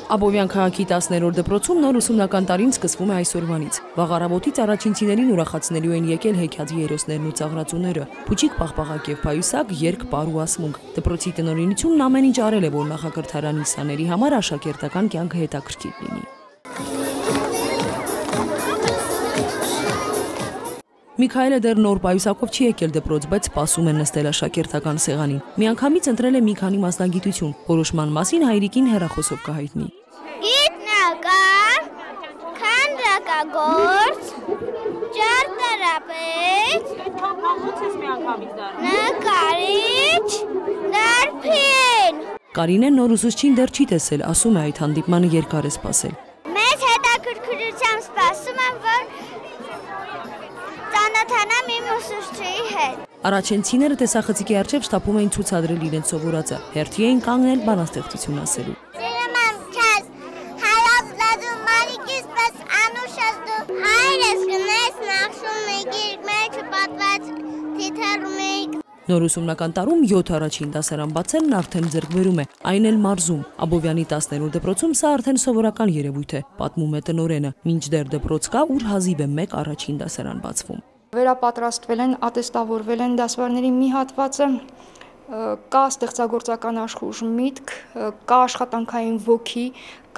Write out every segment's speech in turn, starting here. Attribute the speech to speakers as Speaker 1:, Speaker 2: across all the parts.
Speaker 1: Աբովյան քաղաքի 10-րդ դպրոցում նոր ուսումնական տարին սկսվում է այսօրվանից։ Վաղ առավոտից առաջինցիներին ուրախացնելու են եկել հեքիաթի հերոսներն ու ծաղրածուները։ Փուչիկ պաղպաղակ եւ պայուսակ, երգ, պար ու ասմունք։ Դպրոցի տնօրինությունն ամեն ինչ արել է, որ նախակրթարանի սաների համար աշակերտական կյանքը հետաքրքիր լինի։ Միքայելը դեռ նոր պայուսակով չի եկել դպրոց, բայց սպասում են նստել աշակերտական սեղանին։ Միանգամից ընտրել է մի քանի մասնագիտություն, որոշման մասին հայրիկին հեռախոսով կհայտնի։
Speaker 2: Գիտնական, քանդակագործ, ճարտարապետ, նկարիչ, դարբին։
Speaker 1: Կարինեն նոր ուսուցչին դեռ չի տեսել, ասում է այդ հանդիպմանը երկար է սպասել։
Speaker 2: Մեծ հետաքրքրությամբ սպասում եմ, որ ծանոթանամ իմ ուսուցչի հետ։
Speaker 1: Առաջենցիները տեսախցիկի առջև շտապում էին ցուցադրել իրենց սովորածը, հերթի էին կանգնել բանաստեղծություն ասելու։
Speaker 2: Սիրում եմ քեզ, հայրով լեզու մարիկիս պես անուշս դու, հայրս գնես նախշում մեգիր մեջ պատված թիթեռում էիք։
Speaker 1: Նոր ուսումնական տարում 7 առաջին դասարան բացելն արդեն ձեռքբերում է, այն էլ մարզում։ Աբովյանի 10-րդ դպրոցում սա արդեն սովորական երևույթ է, պատմում է տնօրենը, մինչդեռ դպրոց կա, ուր հազիվ է 1 առաջին դասարան բացվում։
Speaker 3: Վերապատրաստվել են, ատեստավորվել են դասվարների մի հատվածը, կա ստեղծագործական աշխուժ միտք, կա աշխատանքային ոգի,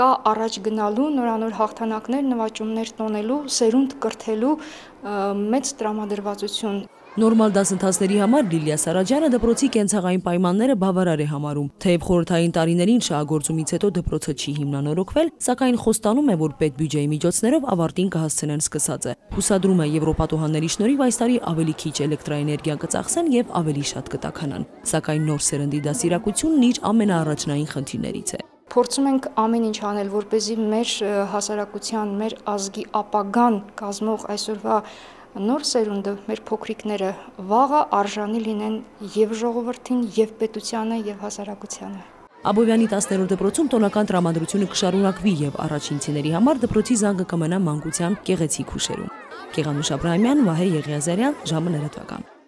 Speaker 3: կա առաջ գնալու, նորանոր հաղթանակներ, նվաճումներ տոնելու, սերունդ կրթելու մեծ տրամադրվածություն։
Speaker 1: Նորմալ դասընթացների համար Լիլիա Սարաջյանը դպրոցի կենցաղային պայմանները բավարար է համարում։ Թեև խորհրդային տարիներին շահագործումից հետո դպրոցը չի հիմնանորոգվել, սակայն խոստանում է, որ պետբյուջեի միջոցներով ավարտին կհասցնեն սկսածը։ Հուսադրում է եվրոպատոհանների շնորհիվ այս տարի ավելի քիչ էլեկտրաէներգիա կծախսեն եւ ավելի շատ կտաքանան։ Սակայն նոր սերնդի դասիրակությունն իր ամենաառաջնային խնդիրներից է։
Speaker 3: Փորձում ենք ամեն ինչ անել, որպեսզի մեր հասարակության, մեր ազգի ապագան կազմող այսօրվա նոր սերունդը, մեր փոքրիկները վաղը արժանի լինեն եւ ժողովրդին, եւ պետությանը, եւ հասարակությանը։
Speaker 1: Աբովյանի 10-րդ դպրոցում տոնական տրամադրությունը կշարունակվի եւ առաջինցիների համար դպրոցի զանգը կմնա մանկության գեղեցիկ հուշերում։ Գեղանուշ Աբրահամյան, Վահե Եղիազարյան, ժամը լրատվական։